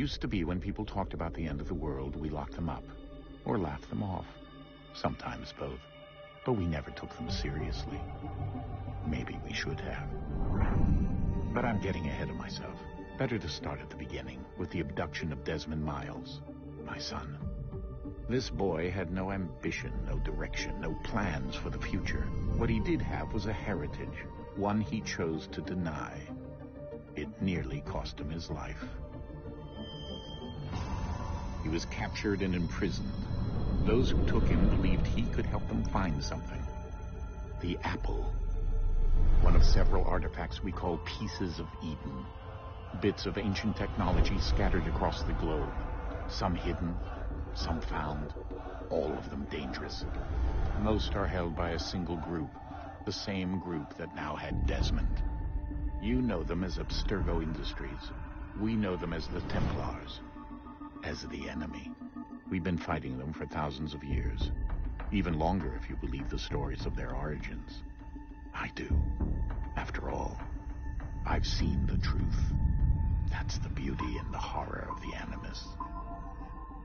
Used to be when people talked about the end of the world, we locked them up. Or laughed them off. Sometimes both. But we never took them seriously. Maybe we should have. But I'm getting ahead of myself. Better to start at the beginning, with the abduction of Desmond Miles, my son. This boy had no ambition, no direction, no plans for the future. What he did have was a heritage, one he chose to deny. It nearly cost him his life. He was captured and imprisoned. Those who took him believed he could help them find something. The apple. One of several artifacts we call pieces of Eden. Bits of ancient technology scattered across the globe. Some hidden, some found, all of them dangerous. Most are held by a single group, the same group that now had Desmond. You know them as Abstergo Industries. We know them as the Templars, as the enemy. We've been fighting them for thousands of years, even longer if you believe the stories of their origins. I do. After all, I've seen the truth. That's the beauty and the horror of the Animus.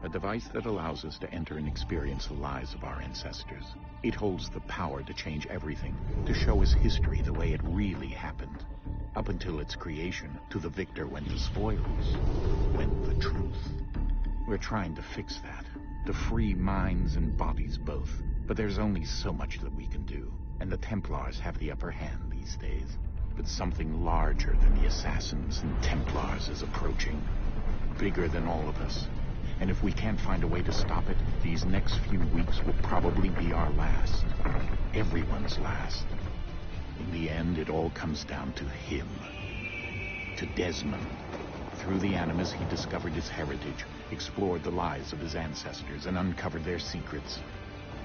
A device that allows us to enter and experience the lives of our ancestors. It holds the power to change everything, to show us history the way it really happened. Up until its creation, to the victor went the spoils, went the truth. We're trying to fix that, to free minds and bodies both. But there's only so much that we can do, and the Templars have the upper hand these days. But something larger than the Assassins and Templars is approaching, bigger than all of us. And if we can't find a way to stop it, these next few weeks will probably be our last. Everyone's last. In the end, it all comes down to him. To Desmond. Through the Animus, he discovered his heritage, explored the lives of his ancestors, and uncovered their secrets.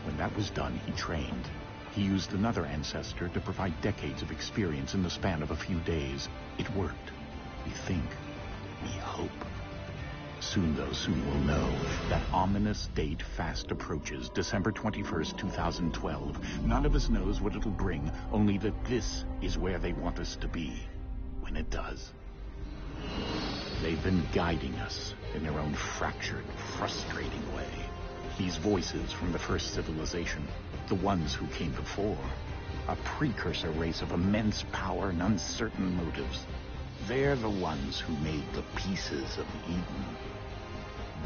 When that was done, he trained. He used another ancestor to provide decades of experience in the span of a few days. It worked. We think. We hope. Soon, though, soon we'll know. That ominous date fast approaches, December 21st, 2012. None of us knows what it'll bring, only that this is where they want us to be, when it does. They've been guiding us in their own fractured, frustrating way. These voices from the first civilization, the ones who came before, a precursor race of immense power and uncertain motives. They're the ones who made the pieces of Eden.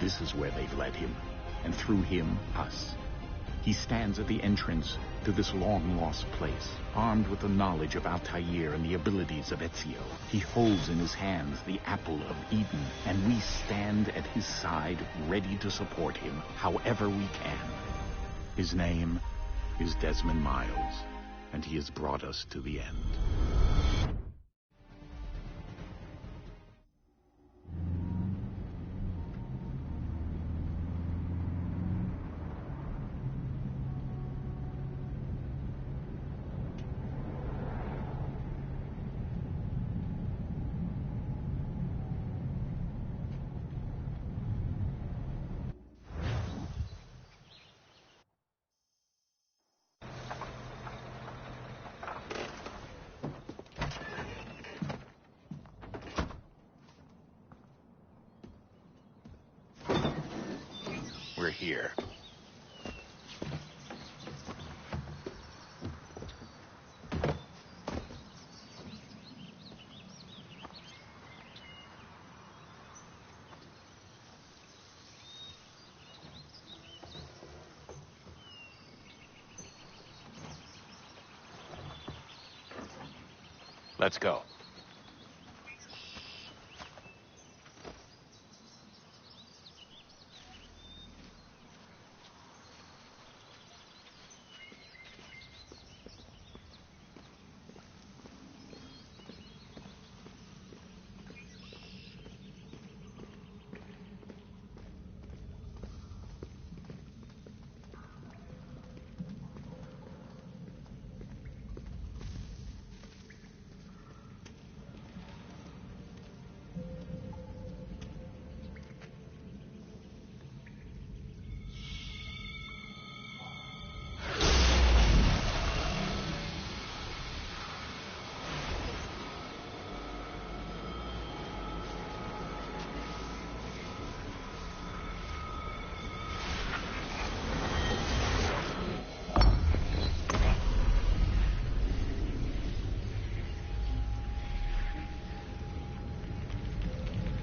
This is where they've led him, and through him, us. He stands at the entrance to this long-lost place, armed with the knowledge of Altair and the abilities of Ezio. He holds in his hands the apple of Eden, and we stand at his side, ready to support him, however we can. His name is Desmond Miles, and he has brought us to the end. We're here. Let's go.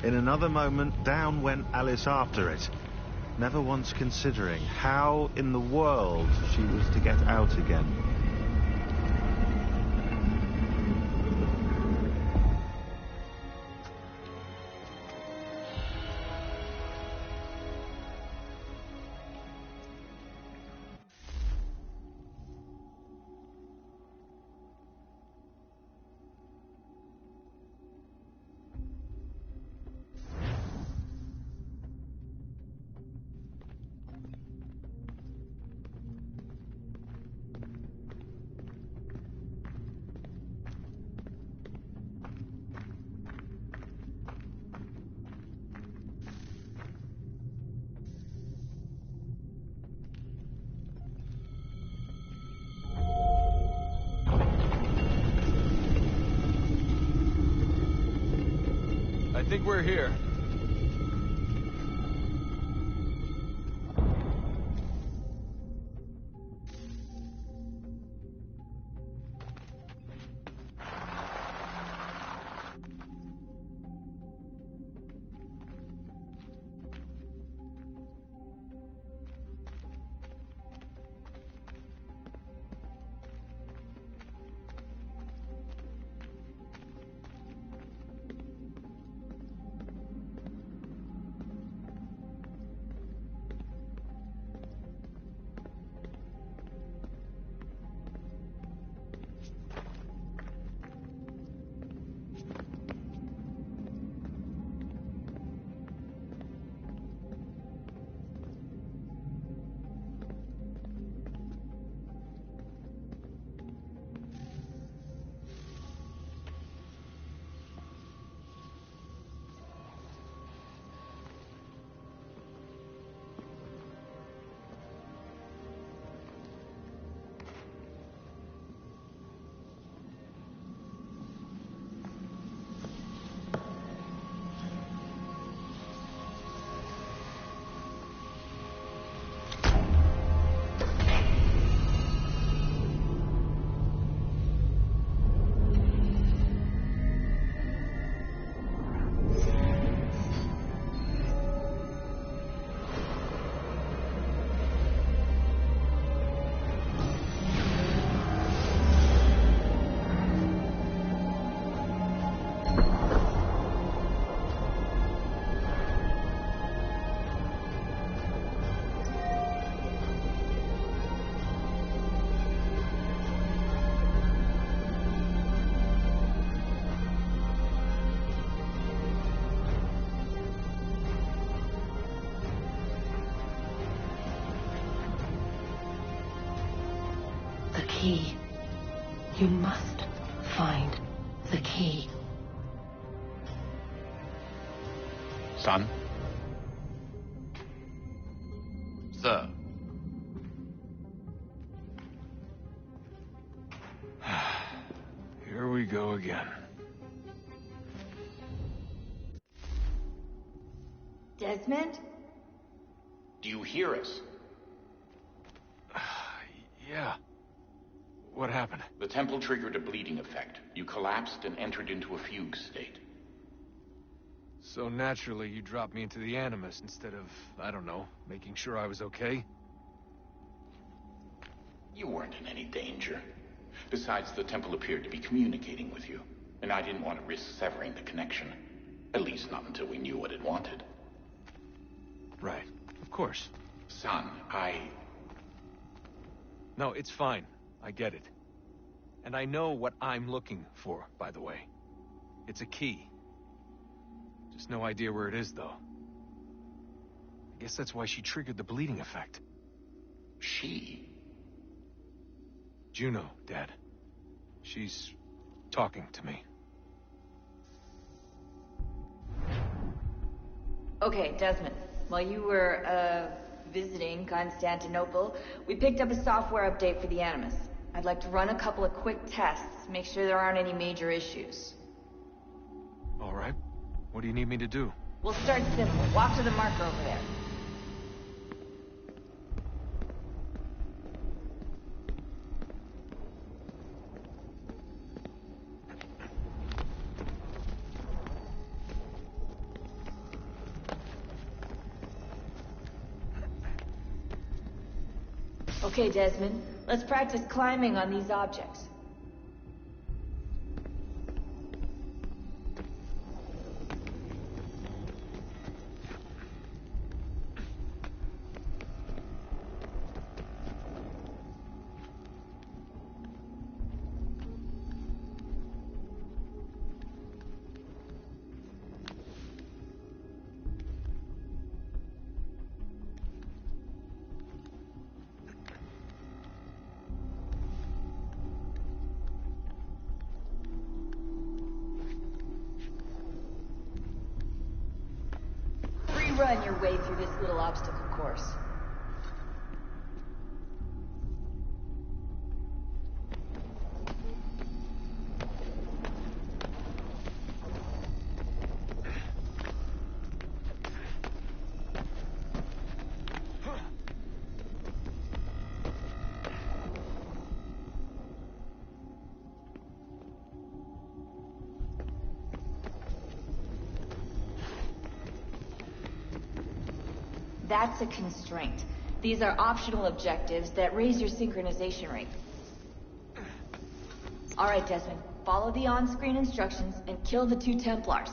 In another moment, down went Alice after it, never once considering how in the world she was to get out again. I think we're here. Key. You must find the key. Son? Sir. Here we go again. Desmond? Do you hear us? Yeah. What happened? The temple triggered a bleeding effect. You collapsed and entered into a fugue state. So naturally, you dropped me into the Animus instead of, I don't know, making sure I was okay? You weren't in any danger. Besides, the temple appeared to be communicating with you, and I didn't want to risk severing the connection. At least not until we knew what it wanted. Right. Of course. Son, No, it's fine. I get it. And I know what I'm looking for, by the way. It's a key. Just no idea where it is, though. I guess that's why she triggered the bleeding effect. She? Juno, Dad. She's talking to me. Okay, Desmond. While you were, visiting Constantinople, we picked up a software update for the Animus. I'd like to run a couple of quick tests, make sure there aren't any major issues. All right. What do you need me to do? We'll start simple. Walk to the marker over there. Okay, Desmond. Let's practice climbing on these objects. Run your way through this little obstacle course. That's a constraint. These are optional objectives that raise your synchronization rate. Alright, Desmond. Follow the on-screen instructions and kill the 2 Templars.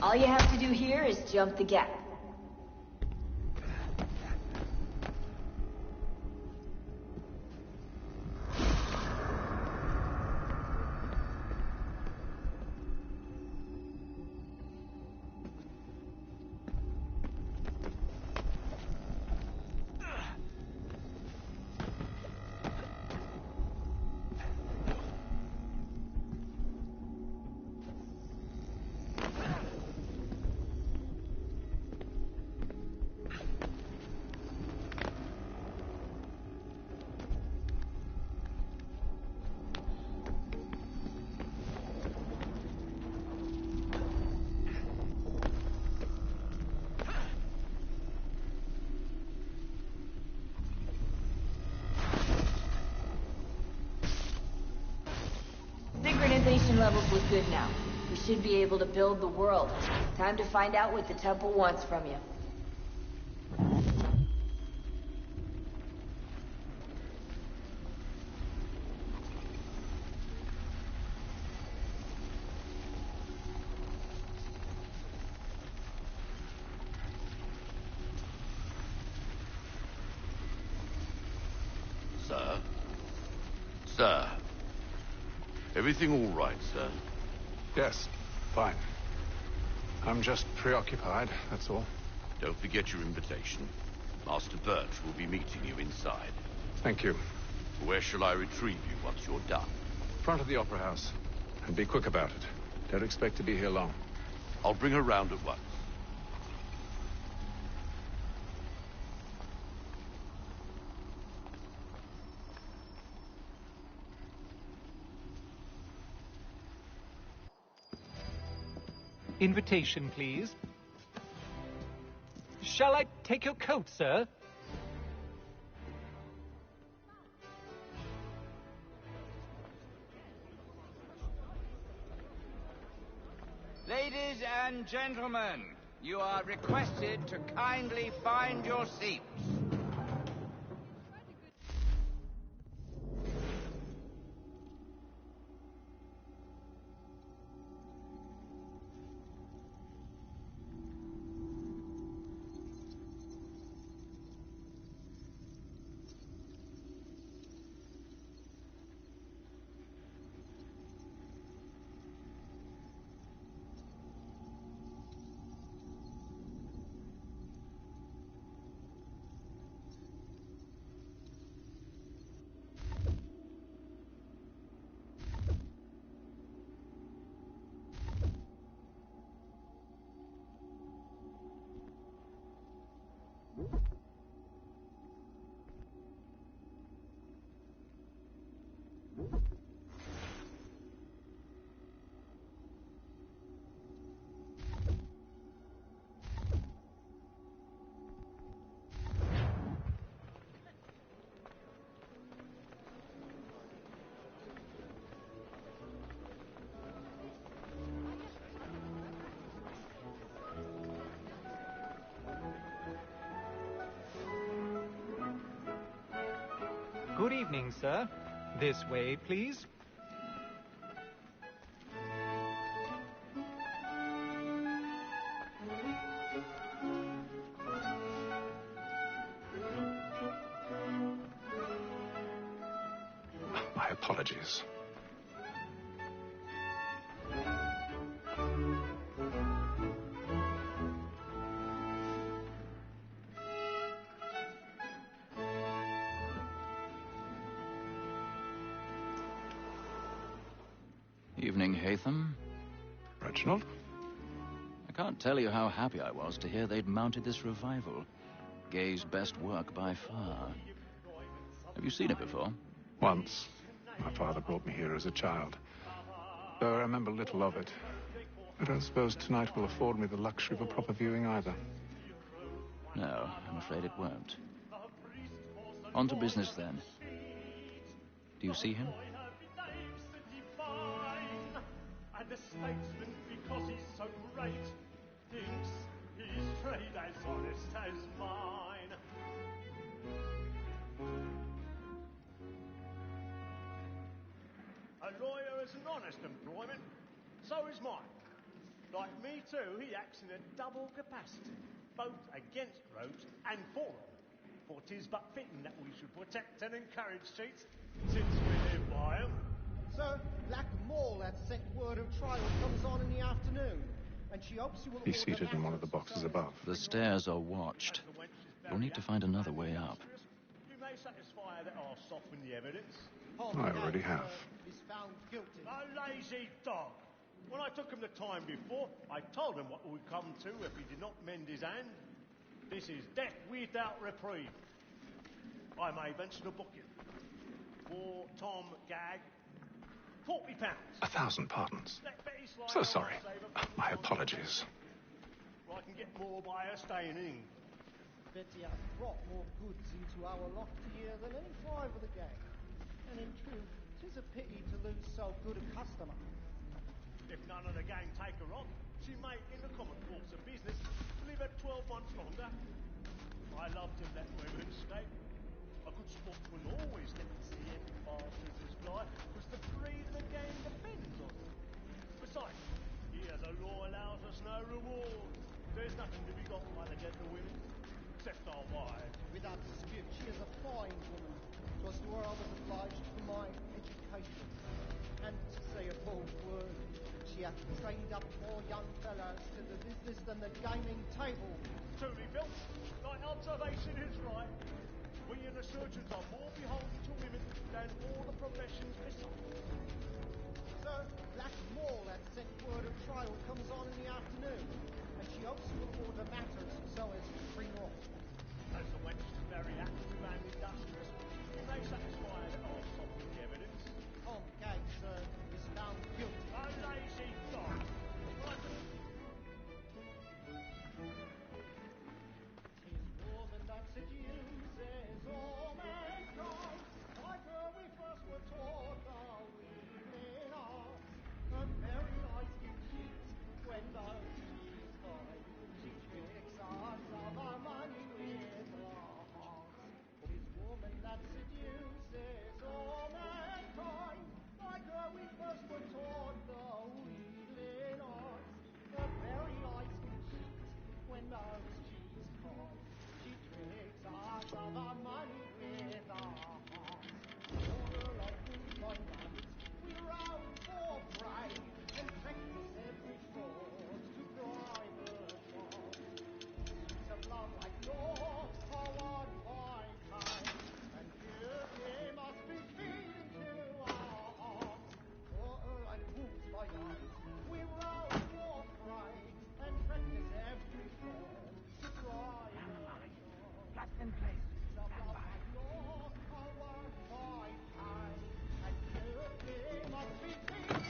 All you have to do here is jump the gap. Synchronization levels look good now. We should be able to build the world. Time to find out what the temple wants from you. Sir? Sir? Everything all right, sir? Yes, fine. I'm just preoccupied, that's all. Don't forget your invitation. Master Birch will be meeting you inside. Thank you. Where shall I retrieve you once you're done? Front of the Opera House. And be quick about it. Don't expect to be here long. I'll bring her round at once. Invitation, please. Shall I take your coat, sir? Ladies and gentlemen, you are requested to kindly find your seats. Good evening, sir. This way, please. My apologies. Evening, Hatham. Reginald? I can't tell you how happy I was to hear they'd mounted this revival. Gay's best work by far. Have you seen it before? Once. My father brought me here as a child. Though I remember little of it. I don't suppose tonight will afford me the luxury of a proper viewing either. No, I'm afraid it won't. On to business, then. Do you see him? And the statesman, because he's so great, thinks his trade as honest as mine. A lawyer is an honest employment, so is mine. Like me too, he acts in a double capacity, both against roads and for them. For 'tis but fitting that we should protect and encourage cheats, since we live by 'em. Sir, Black Mall had sent word of trial comes on in the afternoon, and she hopes you will He's seated in one of the boxes above. The stairs are watched. You'll need to find another way up. You may satisfy that I'll soften the evidence. I already have. Is found guilty. A lazy dog. When I took him the time before, I told him what would come to if he did not mend his hand. This is death without reprieve. I may venture to book you. For Tom Gag, £40. 1,000 pardons. So sorry. My apologies. I can get more by her staying in. Betty has brought more goods into our loft here than any five of the gang. And in truth, 'tis a pity to lose so good a customer. If none of the gang take her on, she may, in the common course of business, live her 12 months longer. I love to let women escape. A good sportsman always gets to see every bastard as fly, because the breed of the game depends on it. Besides, here the law allows us no reward. There's nothing to be got by the gentlewomen, except our wives. Without dispute, she is a fine woman. 'Twas to her I was obliged for my education. And to say a bold word, she hath trained up more young fellows to the business than the gaming table. Truly, Bill, thy observation is right. We and the surgeons are more beholden to women than all the professions besides. Sir, Black Mall had sent word of trial comes on in the afternoon, and she hopes you will order matters so as to bring off. As the wench is very active and industrious, you may satisfy that I'll soften the evidence. Tom Gag, sir, is found guilty. A lazy dog. Right. Tis woman that seduces all mankind. Like her we first were taught our evening arts. A very nice good cheat when those she's high. She tricks us of our money with her hearts. Tis woman that seduces all mankind. Like her we first were taught the wheedling arts. A very nice good cheat when those she's high. She tricks us of our money with her hearts. Order like good my nuggets, we round for prey and practice every fraud to bribe a child. Streets of love like yours are won by time, and beauty must be feeding to our hearts. Order like wolves by night, we round for prey and practice every fraud to bribe a child. Just in place. Streets of love like yours are won by time, and beauty must be feeding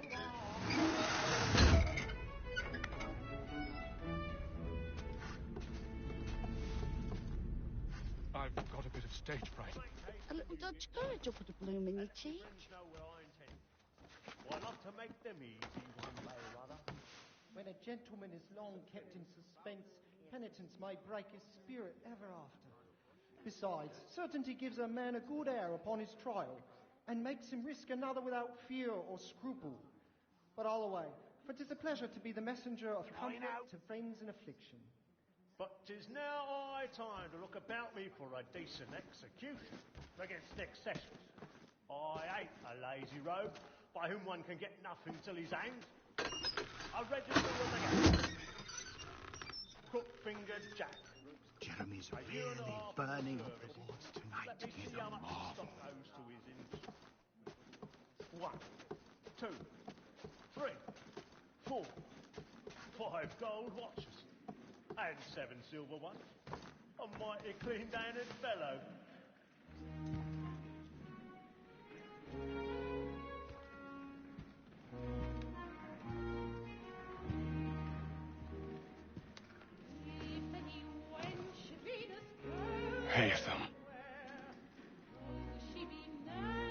to our hearts. I've got a bit of stage fright. A little Dutch courage will put a bloom in your cheek. Know where I intend. Well, I love to make them easy one way or other. When a gentleman is long kept in suspense, penitence may break his spirit ever after. Besides, certainty gives a man a good air upon his trial, and makes him risk another without fear or scruple. But I'll away, for 'tis a pleasure to be the messenger of comfort to friends in affliction. But 'tis now high time to look about me for a decent execution against excesses. I hate a lazy rogue by whom one can get nothing till he's hanged. I register on the gallows. Crook-fingered Jack. Jeremy's really burning up the wards tonight. Let me He's see a how much marvel. stock goes to his interest. 1, 2, 3, 4, 5 gold watches, and 7 silver ones. A mighty clean-handed fellow. Haytham.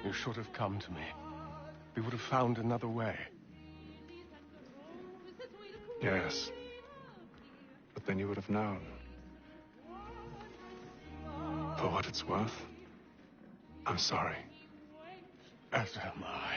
You should have come to me. We would have found another way. Yes. But then you would have known. For what it's worth, I'm sorry. As am I.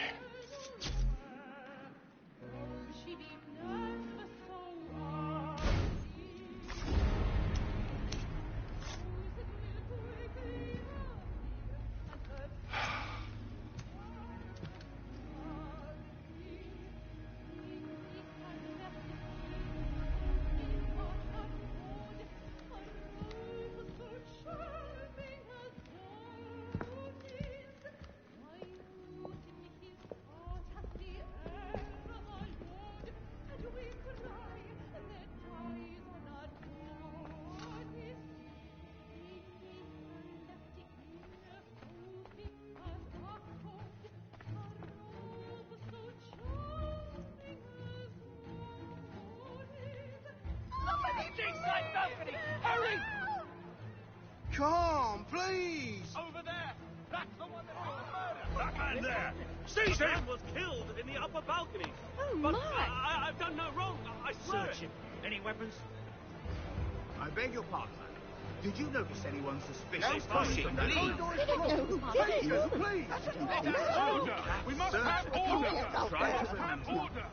Hurry! Come, please! Over there! That's the one that was murdered! That man there! Seize him! was killed in the upper balcony. Oh, But my! I've done no wrong. I swear. Search him. Any weapons? I beg your pardon, madam. Did you notice anyone suspicious? No pushing, The please. corridor is No, closed. please. No, please. Order! We must Search have the order! corridor. Try to have order!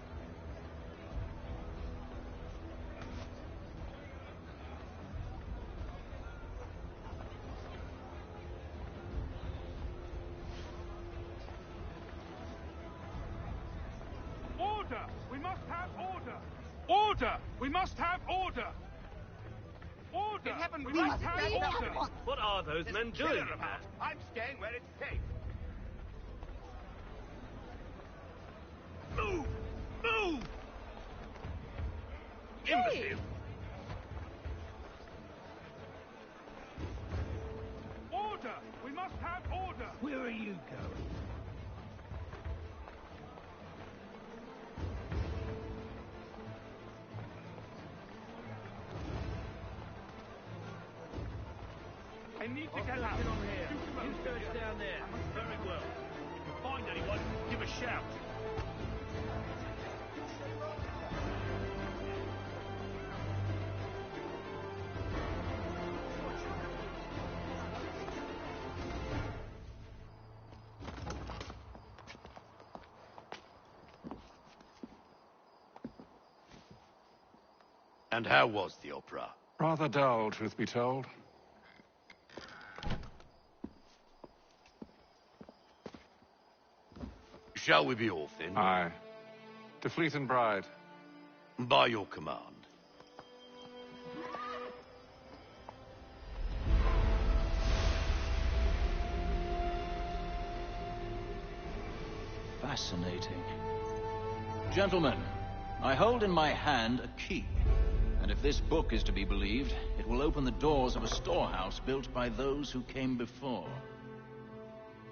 Order! We must have order! Order! We must have order! Order! We must have order! What are those men doing? I'm staying where it's safe. Move! Move! Imbecile! Order! We must have order! Where are you going? I need to get out. on here. You search down there. Very well. If you find anyone, give a shout. And how was the opera? Rather dull, truth be told. Shall we be off then? Aye. To Fleet and Bride. By your command. Fascinating. Gentlemen, I hold in my hand a key. And if this book is to be believed, it will open the doors of a storehouse built by those who came before.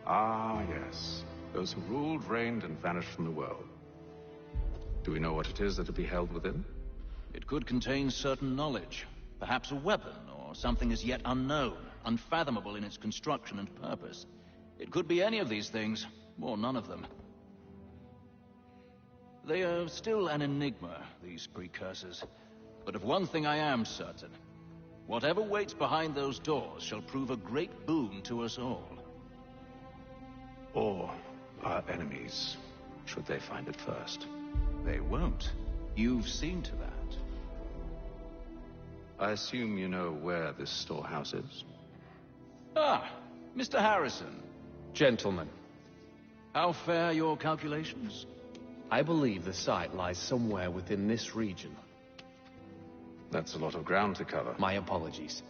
Ah, yes. Those who ruled, reigned, and vanished from the world. Do we know what it is that will be held within? It could contain certain knowledge. Perhaps a weapon, or something as yet unknown, unfathomable in its construction and purpose. It could be any of these things, or none of them. They are still an enigma, these precursors. But of one thing I am certain. Whatever waits behind those doors shall prove a great boon to us all. Or our enemies, should they find it first. They won't. You've seen to that. I assume you know where this storehouse is? Ah, Mr. Harrison. Gentlemen. How fare your calculations? I believe the site lies somewhere within this region. That's a lot of ground to cover. My apologies.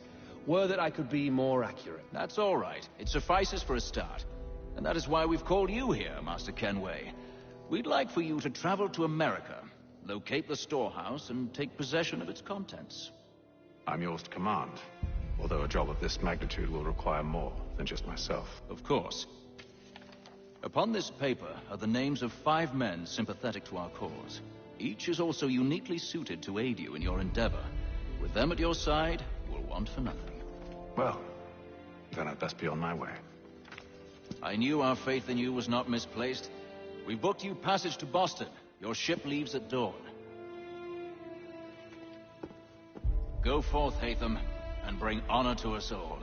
Were that I could be more accurate. That's all right. It suffices for a start. And that is why we've called you here, Master Kenway. We'd like for you to travel to America, locate the storehouse, and take possession of its contents. I'm yours to command, although a job of this magnitude will require more than just myself. Of course. Upon this paper are the names of 5 men sympathetic to our cause. Each is also uniquely suited to aid you in your endeavor. With them at your side, you will want for nothing. Well, then I'd best be on my way. I knew our faith in you was not misplaced. We booked you passage to Boston. Your ship leaves at dawn. Go forth, Hatham, and bring honor to us all.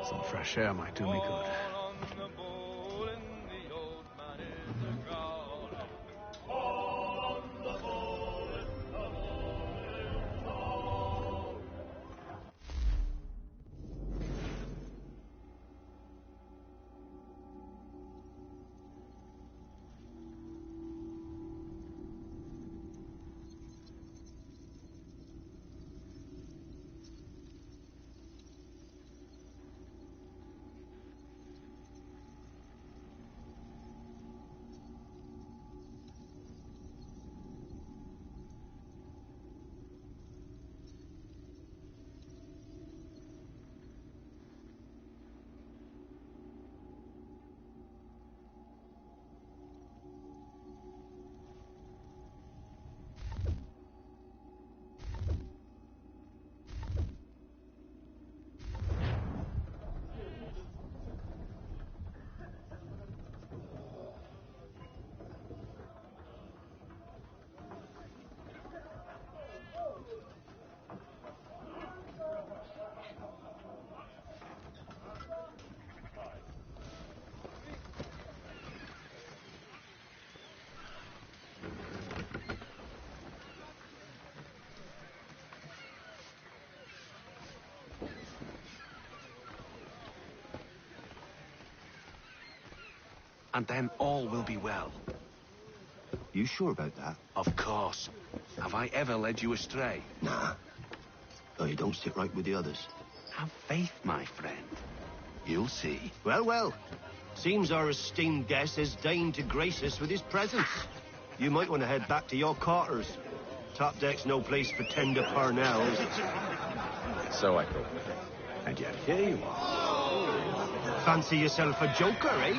Some fresh air might do me good. And then all will be well. You sure about that? Of course. Have I ever led you astray? Nah. No, you don't sit right with the others. Have faith, my friend. You'll see. Well, well. Seems our esteemed guest has deigned to grace us with his presence. You might want to head back to your quarters. Top deck's no place for tender parnells. So I thought. And yet here you are. Fancy yourself a joker, eh?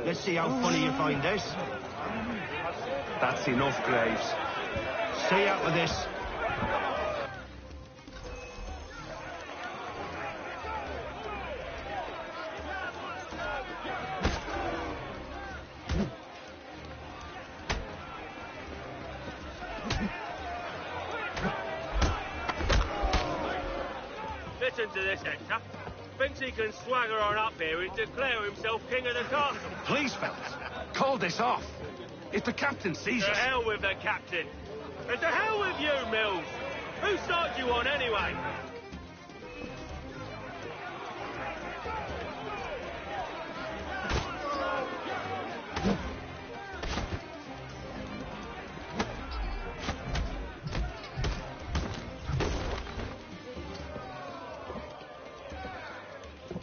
Let's see how funny you find this. That's enough, Graves. Stay out with this. Listen to this, Hector. Thinks he can swagger on up here and declare himself king of the castle. Please, fellas, call this off. If the captain sees To us... hell with the captain. And to hell with you, Mills. Whose side you on, anyway?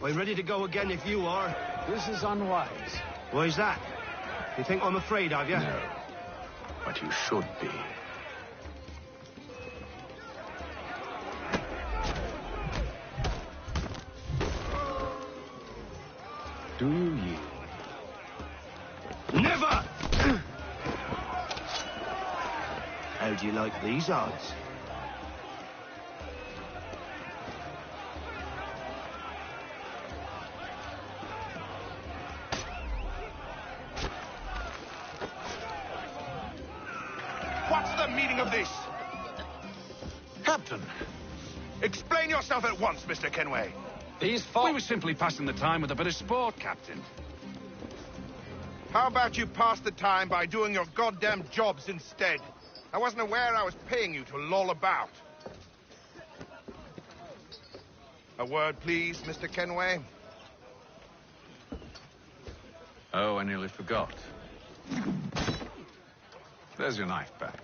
I'm ready to go again if you are. This is unwise. Why's that? You think I'm afraid of you? No. But you should be. Do you yield? Never! How do you like these odds? What's the meaning of this? Captain! Explain yourself at once, Mr. Kenway. These We were simply passing the time with a bit of sport, Captain. How about you pass the time by doing your goddamn jobs instead? I wasn't aware I was paying you to loll about. A word, please, Mr. Kenway. Oh, I nearly forgot. There's your knife back.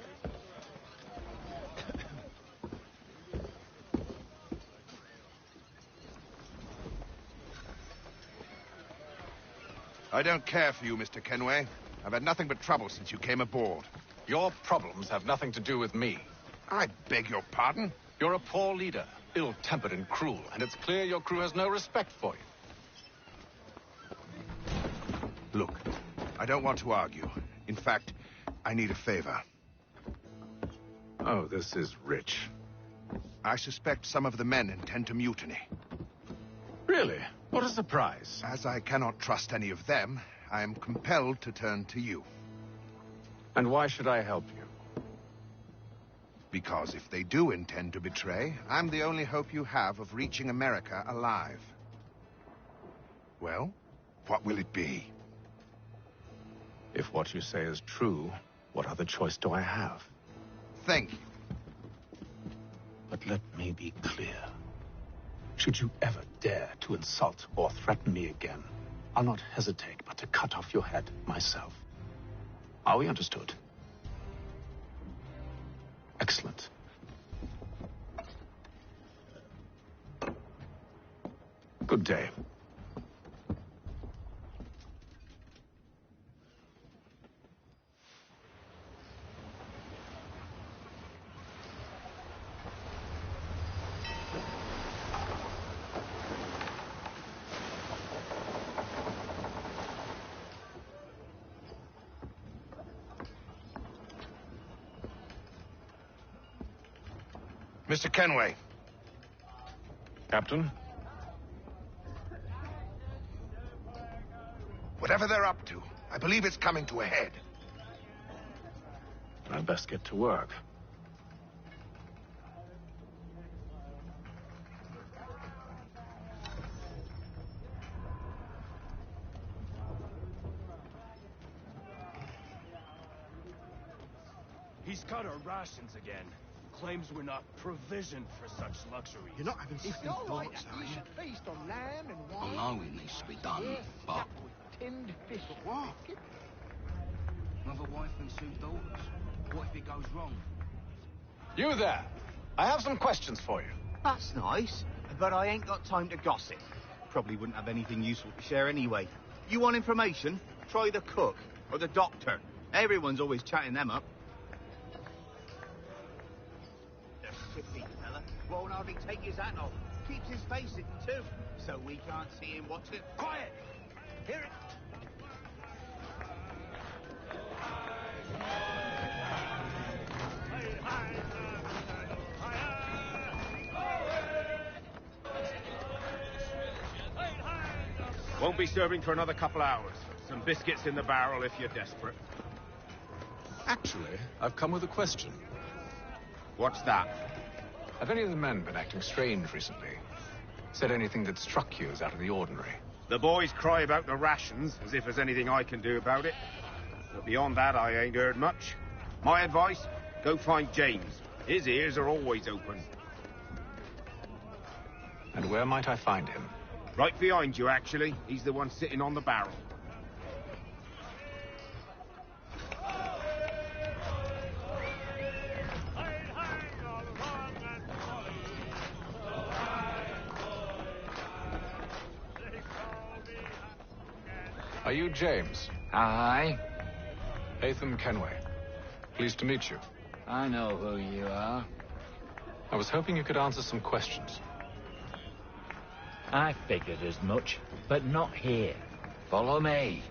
I don't care for you, Mr. Kenway. I've had nothing but trouble since you came aboard. Your problems have nothing to do with me. I beg your pardon? You're a poor leader, ill-tempered and cruel, and it's clear your crew has no respect for you. Look, I don't want to argue. In fact, I need a favor. Oh, this is rich. I suspect some of the men intend to mutiny. Really? What a surprise. As I cannot trust any of them, I am compelled to turn to you. And why should I help you? Because if they do intend to betray, I'm the only hope you have of reaching America alive. Well, what will it be? If what you say is true, what other choice do I have? Thank you. But let me be clear. Should you ever dare to insult or threaten me again, I'll not hesitate but to cut off your head myself. Are we understood? Excellent. Good day. Mr. Kenway. Captain? Whatever they're up to, I believe it's coming to a head. I'd best get to work. He's cut our rations again. Claims we're not provisioned for such luxuries. You're not having second thoughts, are you? Feast on lamb and I wine. know it needs to be done, but Tinned fish. What? another wife and two daughters. What if it goes wrong? You there! I have some questions for you. That's nice, but I ain't got time to gossip. Probably wouldn't have anything useful to share anyway. You want information? Try the cook or the doctor. Everyone's always chatting them up. The shifty fella won't hardly take his hat off. Keeps his face hidden too, so we can't see him watching. Quiet! Hear it? Won't be serving for another couple hours. Some biscuits in the barrel if you're desperate. Actually, I've come with a question. What's that? Have any of the men been acting strange recently? Said anything that struck you as out of the ordinary? The boys cry about the rations, as if there's anything I can do about it. But beyond that, I ain't heard much. My advice, go find James. His ears are always open. And where might I find him? Right behind you, actually. He's the one sitting on the barrel. Are you James? Aye. Hatham Kenway. Pleased to meet you. I know who you are. I was hoping you could answer some questions. I figured as much, but not here. Follow me.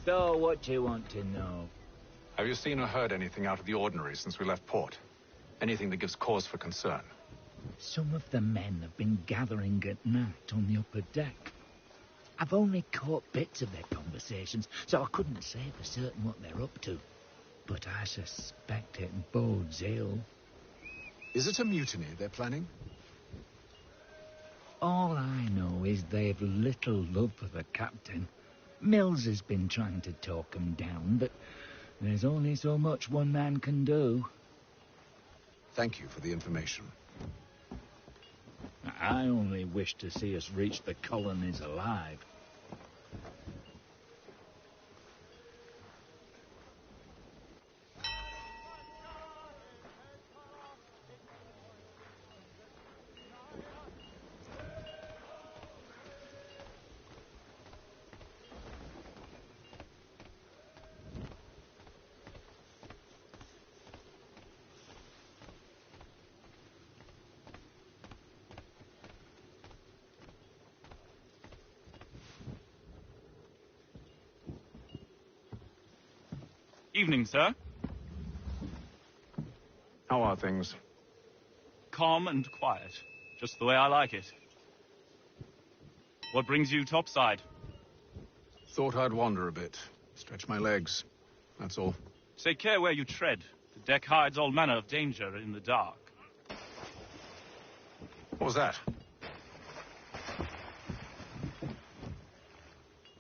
So, what do you want to know? Have you seen or heard anything out of the ordinary since we left port? Anything that gives cause for concern? Some of the men have been gathering at night on the upper deck. I've only caught bits of their conversations, so I couldn't say for certain what they're up to. But I suspect it bodes ill. Is it a mutiny they're planning? All I know is they've little love for the captain. Mills has been trying to talk 'em down, but there's only so much one man can do. Thank you for the information. I only wish to see us reach the colonies alive. Evening, sir. How are things? Calm and quiet. Just the way I like it. What brings you topside? Thought I'd wander a bit. Stretch my legs. That's all. Take care where you tread. The deck hides all manner of danger in the dark. What was that?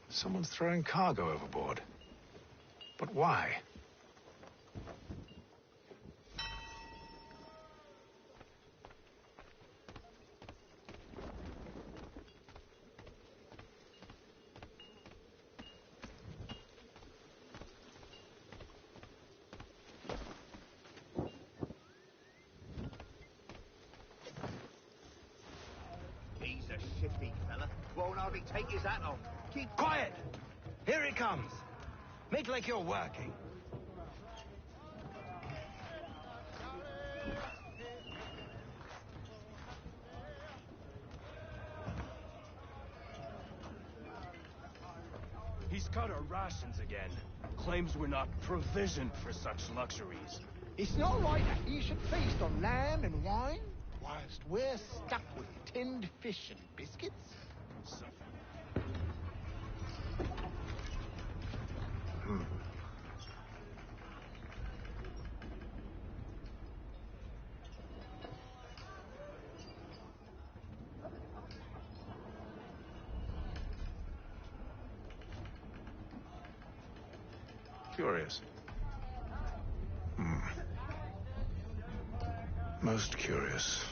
Someone's throwing cargo overboard. But why? He's a shifty fella. Won't hardly take his hat off. Keep quiet! Here he comes. Make like you're working. He's cut our rations again. Claims we're not provisioned for such luxuries. It's not right that he should feast on lamb and wine, whilst we're stuck with tinned fish and biscuits. Curious. Most curious.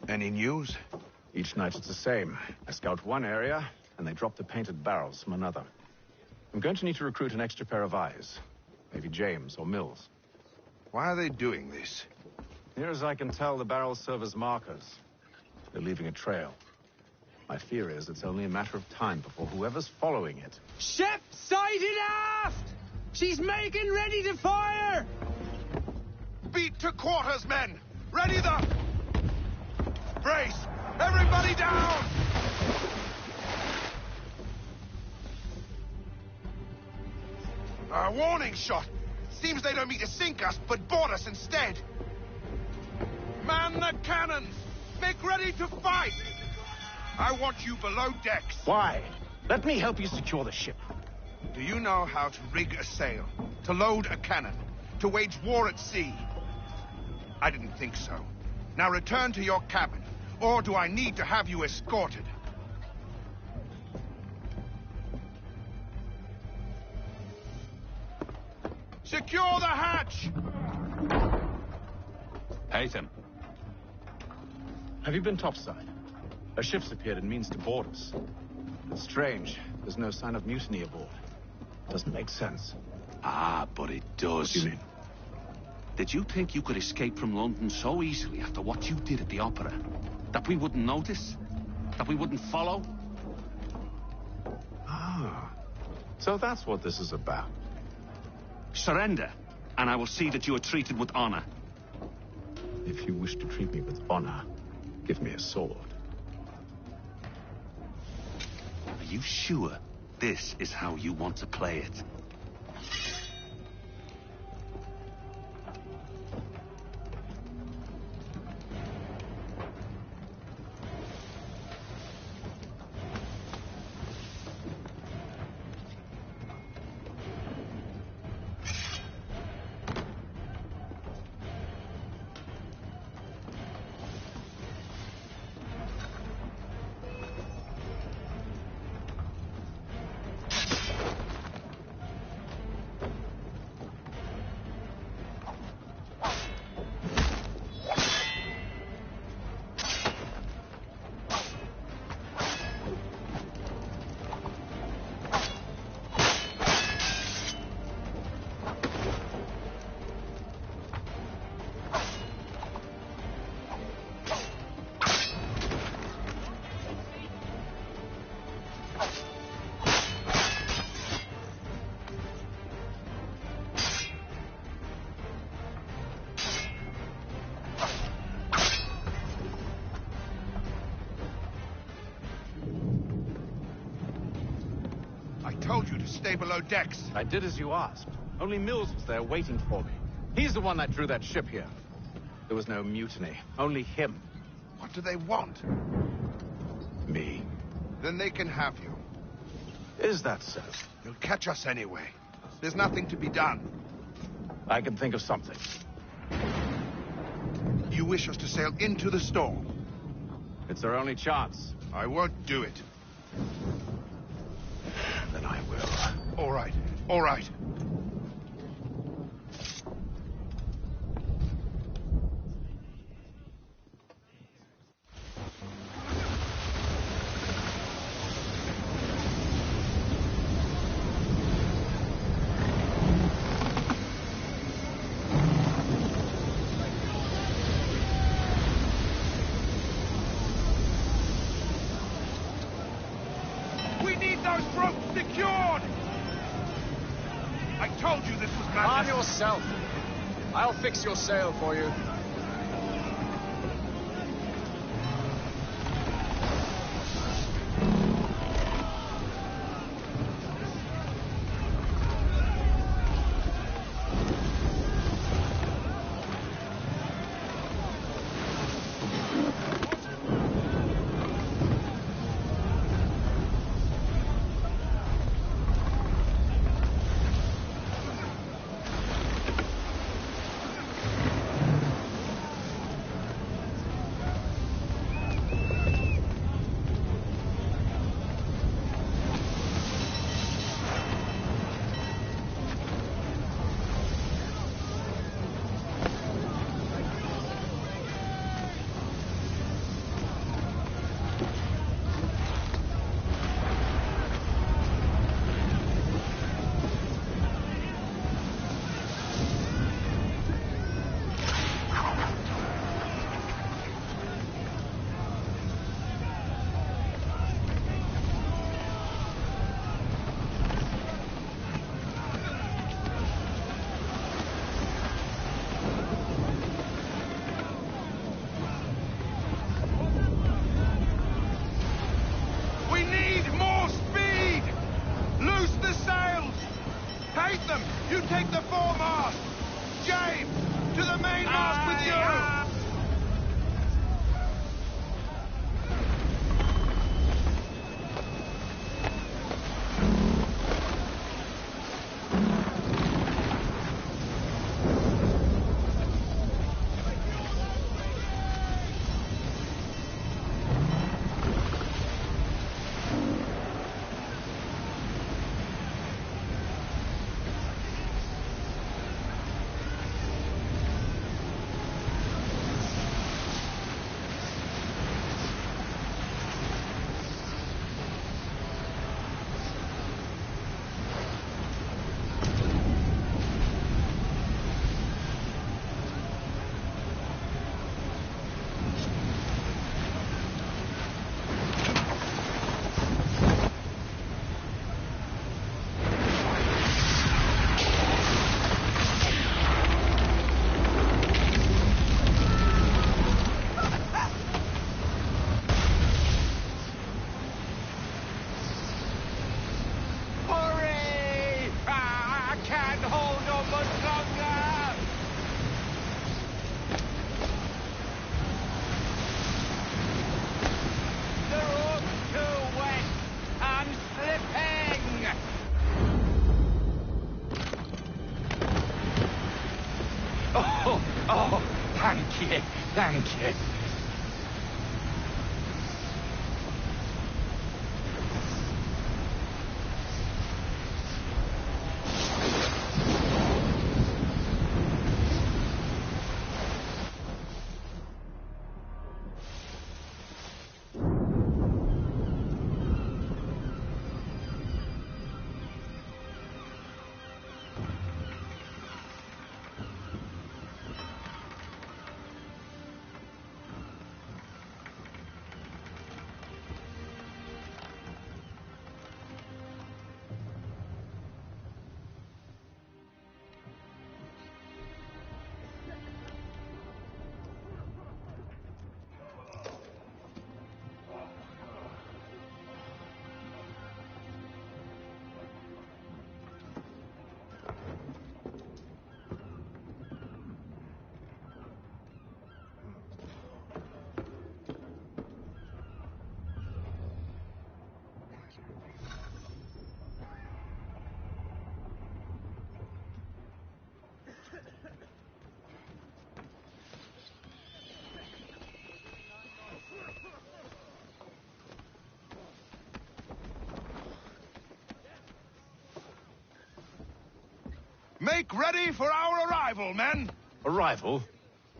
Any news? Each night it's the same. I scout one area, and they drop the painted barrels from another. I'm going to need to recruit an extra pair of eyes. Maybe James or Mills. Why are they doing this? Near as I can tell, the barrels serve as markers. They're leaving a trail. My fear is it's only a matter of time before whoever's following it... Ship sighted aft! She's making ready to fire! Beat to quarters, men! Ready the... Brace! Everybody down! Warning shot! Seems they don't mean to sink us, but board us instead. Man the cannons! Make ready to fight! I want you below decks. Why? Let me help you secure the ship. Do you know how to rig a sail? To load a cannon? To wage war at sea? I didn't think so. Now return to your cabin, or do I need to have you escorted? Secure the hatch! Haytham. Have you been topside? A ship's appeared and means to board us. It's strange. There's no sign of mutiny aboard. Doesn't make sense. Ah, but it does. What do you mean? Did you think you could escape from London so easily after what you did at the opera? That we wouldn't notice? That we wouldn't follow? Ah. So that's what this is about. Surrender, and I will see that you are treated with honor. If you wish to treat me with honor, give me a sword. Are you sure this is how you want to play it? Told you to stay below decks. I did as you asked. Only Mills was there waiting for me. He's the one that drew that ship here. There was no mutiny. Only him. What do they want? Me. Then they can have you. Is that so? You'll catch us anyway. There's nothing to be done. I can think of something. You wish us to sail into the storm? It's our only chance. I won't do it. Then I will. All right. All right. We need those ropes secured! I told you this was madness. Calm yourself. I'll fix your sail for you. You take the foremast! Thank you. Make ready for our arrival, men! Arrival?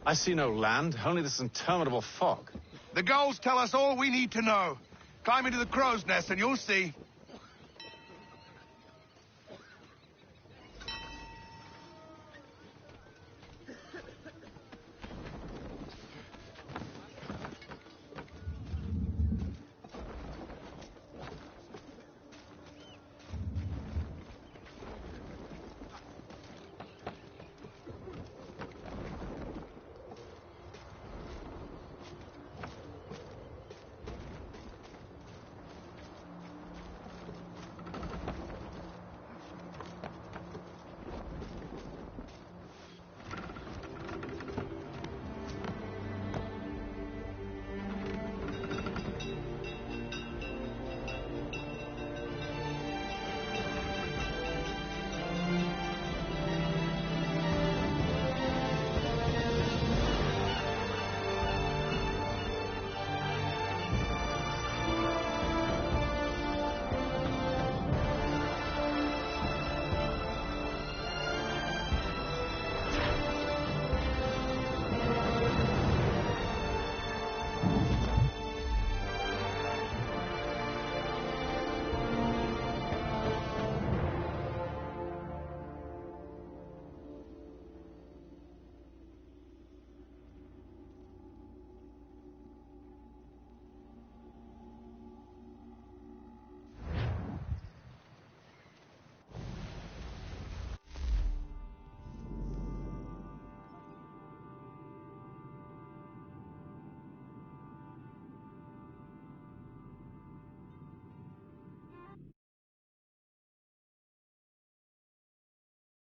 I see no land, only this interminable fog. The gulls tell us all we need to know. Climb into the crow's nest and you'll see.